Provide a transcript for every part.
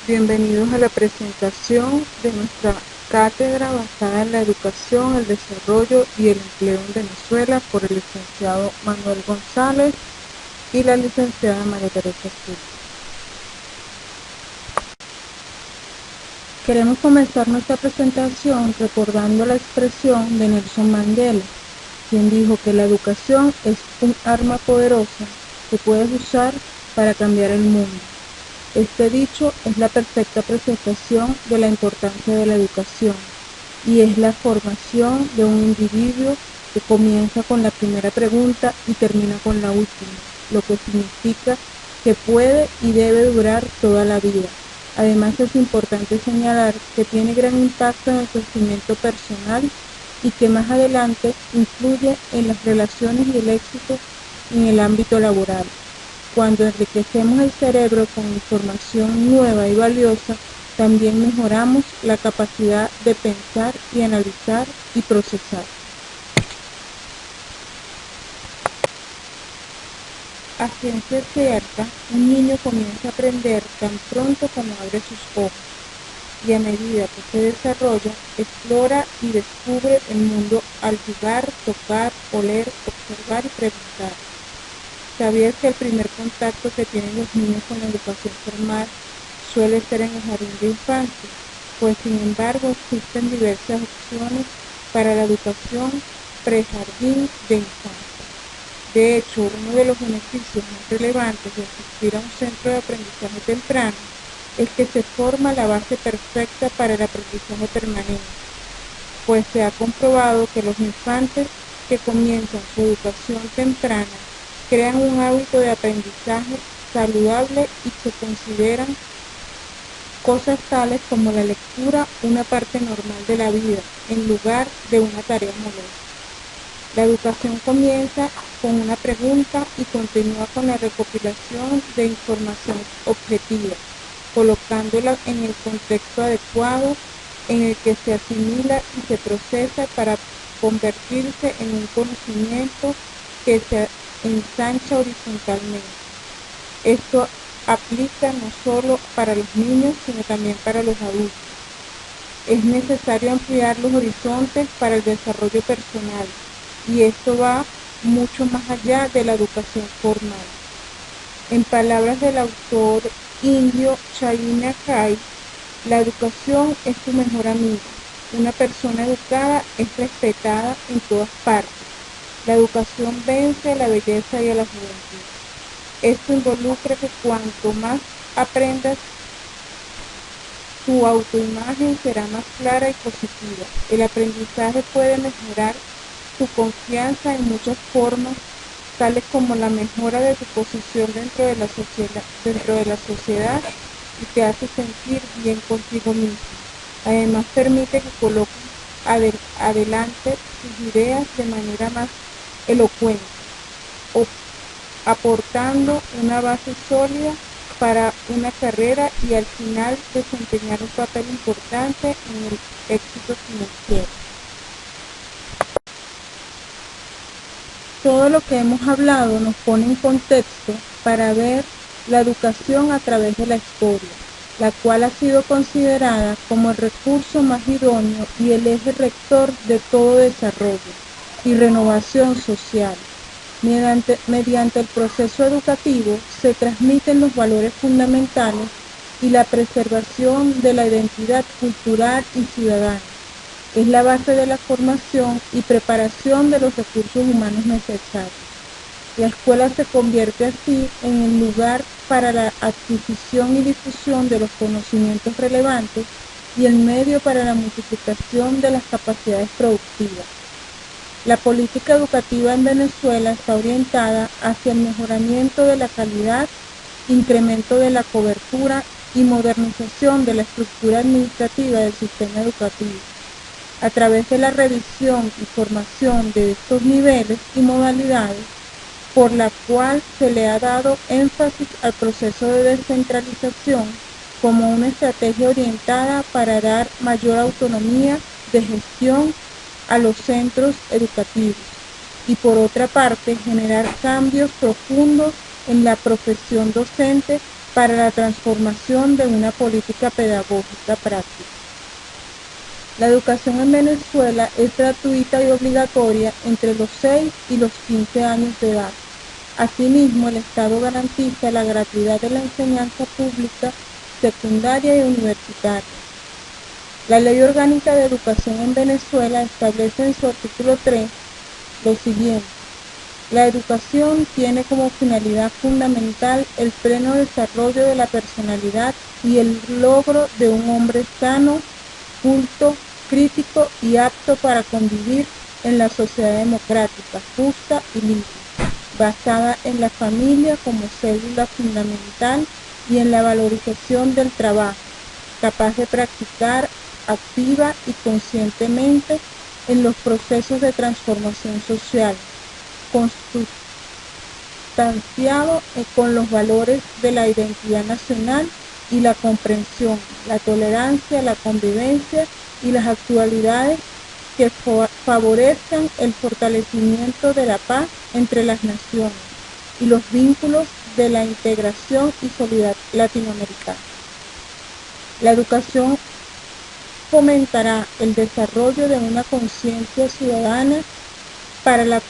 Bienvenidos a la presentación de nuestra cátedra basada en la educación, el desarrollo y el empleo en Venezuela por el licenciado Manuel González y la licenciada María Teresa Cruz. Queremos comenzar nuestra presentación recordando la expresión de Nelson Mandela, quien dijo que la educación es un arma poderosa que puedes usar para cambiar el mundo. Este dicho es la perfecta presentación de la importancia de la educación y es la formación de un individuo que comienza con la primera pregunta y termina con la última, lo que significa que puede y debe durar toda la vida. Además, es importante señalar que tiene gran impacto en el crecimiento personal y que más adelante influye en las relaciones y el éxito en el ámbito laboral. Cuando enriquecemos el cerebro con información nueva y valiosa, también mejoramos la capacidad de pensar y analizar y procesar. A ciencia cierta, un niño comienza a aprender tan pronto como abre sus ojos, y a medida que se desarrolla, explora y descubre el mundo al jugar, tocar, oler, observar y preguntar. ¿Sabías que el primer contacto que tienen los niños con la educación formal suele ser en el jardín de infancia? Pues sin embargo existen diversas opciones para la educación prejardín de infancia. De hecho, uno de los beneficios más relevantes de asistir a un centro de aprendizaje temprano es que se forma la base perfecta para el aprendizaje permanente, pues se ha comprobado que los infantes que comienzan su educación temprana crean un hábito de aprendizaje saludable y se consideran cosas tales como la lectura una parte normal de la vida, en lugar de una tarea molesta. La educación comienza con una pregunta y continúa con la recopilación de información objetiva, colocándola en el contexto adecuado en el que se asimila y se procesa para convertirse en un conocimiento que se ensancha horizontalmente. Esto aplica no solo para los niños, sino también para los adultos. Es necesario ampliar los horizontes para el desarrollo personal, y esto va mucho más allá de la educación formal. En palabras del autor indio Chaina Kai, la educación es tu mejor amigo. Una persona educada es respetada en todas partes. La educación vence a la belleza y a la juventud. Esto involucra que cuanto más aprendas, tu autoimagen será más clara y positiva. El aprendizaje puede mejorar tu confianza en muchas formas, tales como la mejora de tu posición dentro de la sociedad y te hace sentir bien contigo mismo. Además, permite que coloques adelante tus ideas de manera más elocuente, aportando una base sólida para una carrera y al final desempeñar un papel importante en el éxito financiero. Todo lo que hemos hablado nos pone en contexto para ver la educación a través de la historia, la cual ha sido considerada como el recurso más idóneo y el eje rector de todo desarrollo y renovación social. Mediante el proceso educativo se transmiten los valores fundamentales y la preservación de la identidad cultural y ciudadana. Es la base de la formación y preparación de los recursos humanos necesarios. La escuela se convierte así en el lugar para la adquisición y difusión de los conocimientos relevantes y el medio para la multiplicación de las capacidades productivas. La política educativa en Venezuela está orientada hacia el mejoramiento de la calidad, incremento de la cobertura y modernización de la estructura administrativa del sistema educativo, a través de la revisión y formación de estos niveles y modalidades, por la cual se le ha dado énfasis al proceso de descentralización como una estrategia orientada para dar mayor autonomía de gestión a los centros educativos y por otra parte generar cambios profundos en la profesión docente para la transformación de una política pedagógica práctica. La educación en Venezuela es gratuita y obligatoria entre los 6 y los 15 años de edad. Asimismo, el Estado garantiza la gratuidad de la enseñanza pública, secundaria y universitaria. La Ley Orgánica de Educación en Venezuela establece en su artículo 3 lo siguiente: la educación tiene como finalidad fundamental el pleno desarrollo de la personalidad y el logro de un hombre sano, culto, crítico y apto para convivir en la sociedad democrática, justa y libre, basada en la familia como célula fundamental y en la valorización del trabajo, capaz de practicar activa y conscientemente en los procesos de transformación social, consustanciado con los valores de la identidad nacional y la comprensión, la tolerancia, la convivencia y las actualidades que favorezcan el fortalecimiento de la paz entre las naciones y los vínculos de la integración y solidaridad latinoamericana. La educación fomentará el desarrollo de una conciencia ciudadana para la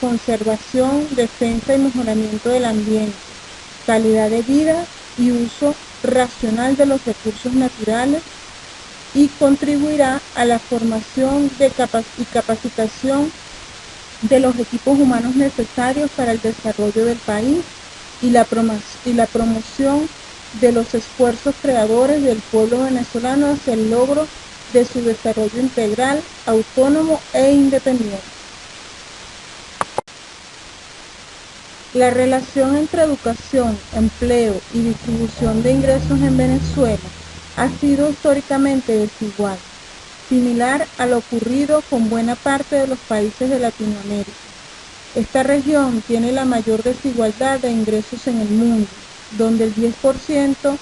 conservación, defensa y mejoramiento del ambiente, calidad de vida y uso racional de los recursos naturales, y contribuirá a la formación y capacitación de los equipos humanos necesarios para el desarrollo del país y la promoción de los esfuerzos creadores del pueblo venezolano hacia el logro de su desarrollo integral, autónomo e independiente. La relación entre educación, empleo y distribución de ingresos en Venezuela ha sido históricamente desigual, similar a lo ocurrido con buena parte de los países de Latinoamérica. Esta región tiene la mayor desigualdad de ingresos en el mundo, donde el 10%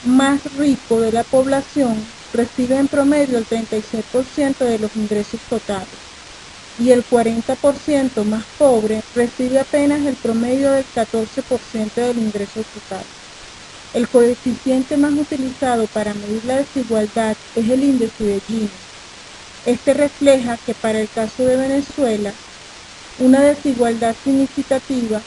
más rico de la población recibe en promedio el 36% de los ingresos totales, y el 40% más pobre recibe apenas el promedio del 14% del ingreso total. El coeficiente más utilizado para medir la desigualdad es el índice de Gini. Este refleja que para el caso de Venezuela, una desigualdad significativa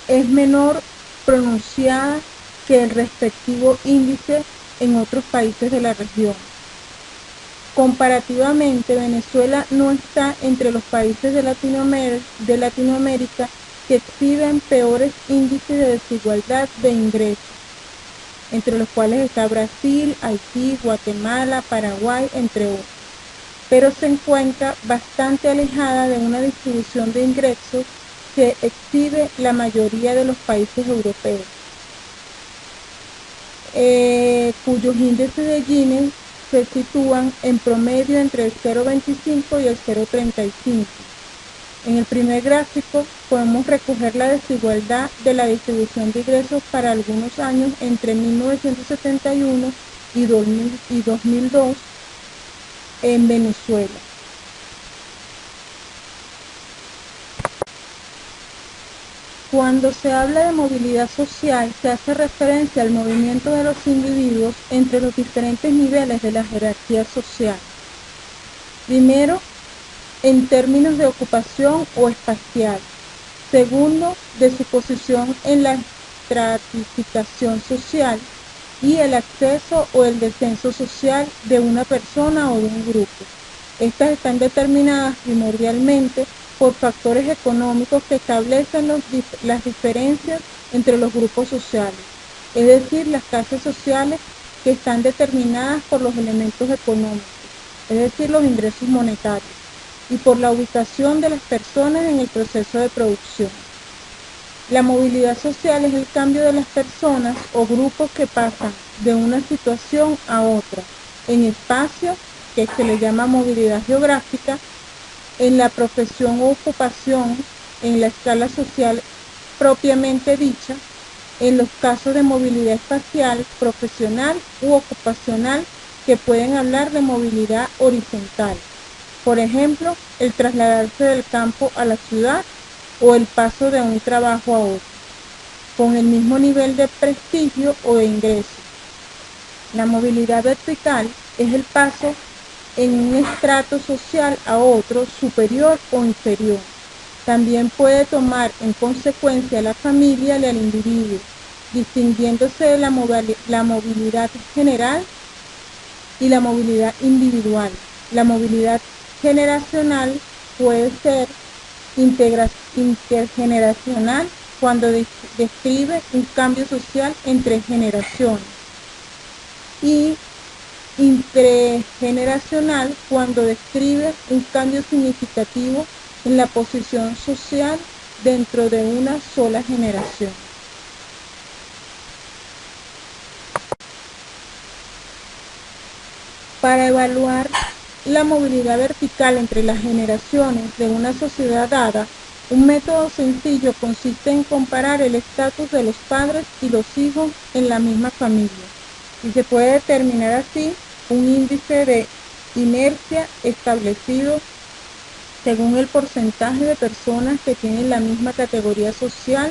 es menor pronunciada que el respectivo índice en otros países de la región. Comparativamente, Venezuela no está entre los países de Latinoamérica que exhiben peores índices de desigualdad de ingresos, entre los cuales está Brasil, Haití, Guatemala, Paraguay, entre otros, pero se encuentra bastante alejada de una distribución de ingresos que exhibe la mayoría de los países europeos, cuyos índices de Gini se sitúan en promedio entre el 0,25 y el 0,35. En el primer gráfico podemos recoger la desigualdad de la distribución de ingresos para algunos años entre 1971 y 2002 en Venezuela. Cuando se habla de movilidad social, se hace referencia al movimiento de los individuos entre los diferentes niveles de la jerarquía social. Primero, en términos de ocupación o espacial. Segundo, de su posición en la estratificación social y el acceso o el descenso social de una persona o de un grupo. Estas están determinadas primordialmente por factores económicos que establecen las diferencias entre los grupos sociales, es decir, las clases sociales que están determinadas por los elementos económicos, es decir, los ingresos monetarios, y por la ubicación de las personas en el proceso de producción. La movilidad social es el cambio de las personas o grupos que pasan de una situación a otra, en espacio, que se le llama movilidad geográfica, en la profesión o ocupación, en la escala social propiamente dicha, en los casos de movilidad espacial, profesional u ocupacional, que pueden hablar de movilidad horizontal. Por ejemplo, el trasladarse del campo a la ciudad o el paso de un trabajo a otro. con el mismo nivel de prestigio o de ingreso. La movilidad vertical es el paso en un estrato social a otro superior o inferior. También puede tomar en consecuencia a la familia y al individuo, distinguiéndose de la movilidad general y la movilidad individual. La movilidad generacional puede ser intergeneracional cuando describe un cambio social entre generaciones, y intergeneracional cuando describe un cambio significativo en la posición social dentro de una sola generación. Para evaluar la movilidad vertical entre las generaciones de una sociedad dada, un método sencillo consiste en comparar el estatus de los padres y los hijos en la misma familia, y se puede determinar así un índice de inercia establecido según el porcentaje de personas que tienen la misma categoría social,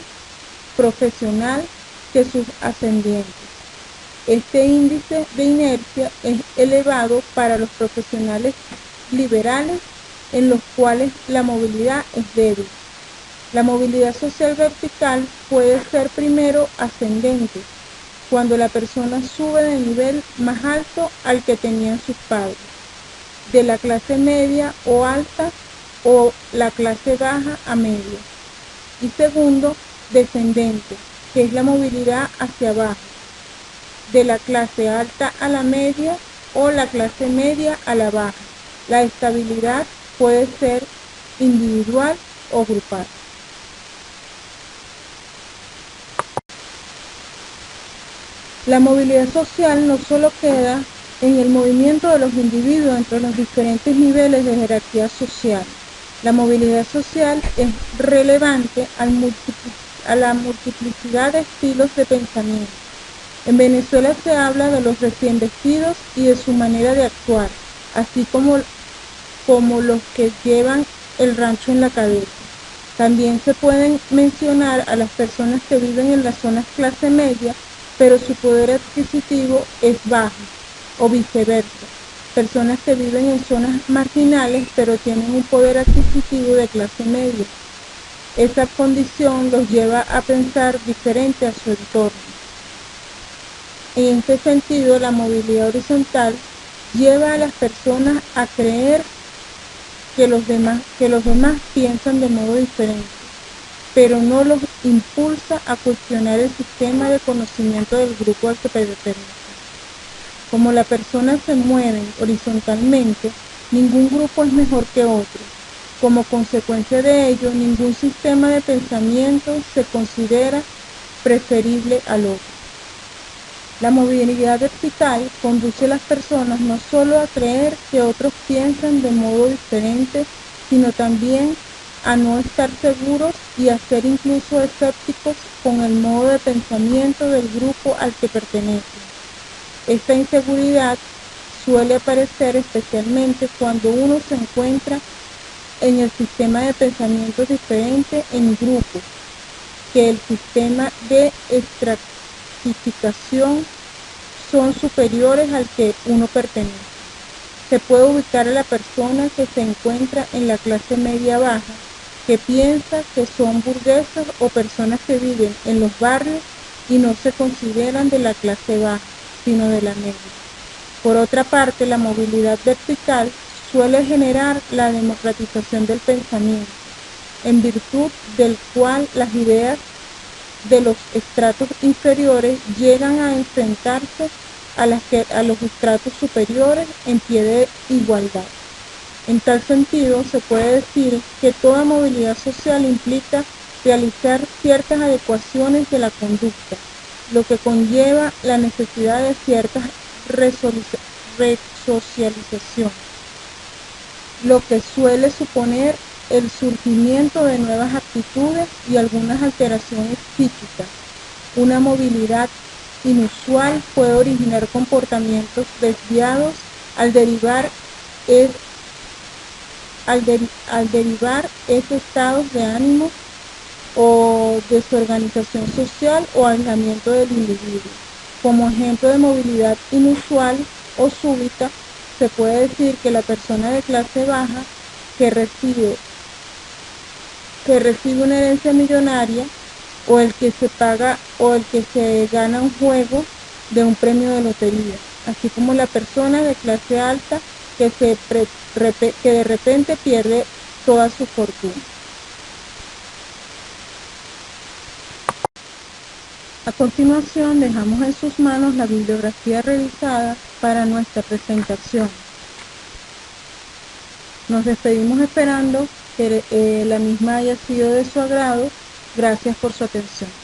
profesional que sus ascendientes. Este índice de inercia es elevado para los profesionales liberales, en los cuales la movilidad es débil. La movilidad social vertical puede ser primero ascendente, cuando la persona sube de nivel más alto al que tenían sus padres, de la clase media o alta o la clase baja a media. Y segundo, descendente, que es la movilidad hacia abajo, de la clase alta a la media o la clase media a la baja. La estabilidad puede ser individual o grupal. La movilidad social no solo queda en el movimiento de los individuos entre los diferentes niveles de jerarquía social. La movilidad social es relevante a la multiplicidad de estilos de pensamiento. En Venezuela se habla de los recién vestidos y de su manera de actuar, así como los que llevan el rancho en la cabeza. También se pueden mencionar a las personas que viven en las zonas clase media, pero su poder adquisitivo es bajo, o viceversa. Personas que viven en zonas marginales, pero tienen un poder adquisitivo de clase media. Esa condición los lleva a pensar diferente a su entorno. En este sentido, la movilidad horizontal lleva a las personas a creer que los demás piensan de modo diferente, pero no los impulsa a cuestionar el sistema de conocimiento del grupo al que pertenecen. Como las personas se mueven horizontalmente, ningún grupo es mejor que otro. Como consecuencia de ello, ningún sistema de pensamiento se considera preferible al otro. La movilidad vertical conduce a las personas no solo a creer que otros piensan de modo diferente, sino también a no estar seguros y a ser incluso escépticos con el modo de pensamiento del grupo al que pertenecen. Esta inseguridad suele aparecer especialmente cuando uno se encuentra en el sistema de pensamientos diferente en grupos, que el sistema de estratificación son superiores al que uno pertenece. Se puede ubicar a la persona que se encuentra en la clase media baja, que piensa que son burgueses, o personas que viven en los barrios y no se consideran de la clase baja, sino de la media. Por otra parte, la movilidad vertical suele generar la democratización del pensamiento, en virtud del cual las ideas de los estratos inferiores llegan a enfrentarse a los estratos superiores en pie de igualdad. En tal sentido, se puede decir que toda movilidad social implica realizar ciertas adecuaciones de la conducta, lo que conlleva la necesidad de cierta resocialización, lo que suele suponer el surgimiento de nuevas actitudes y algunas alteraciones psíquicas. Una movilidad inusual puede originar comportamientos desviados al derivar esos estados de ánimo o desorganización social o aislamiento del individuo. Como ejemplo de movilidad inusual o súbita, se puede decir que la persona de clase baja que recibe una herencia millonaria, o el que se gana un juego de un premio de lotería, así como la persona de clase alta que de repente pierde toda su fortuna. A continuación, dejamos en sus manos la bibliografía revisada para nuestra presentación. Nos despedimos esperando que la misma haya sido de su agrado. Gracias por su atención.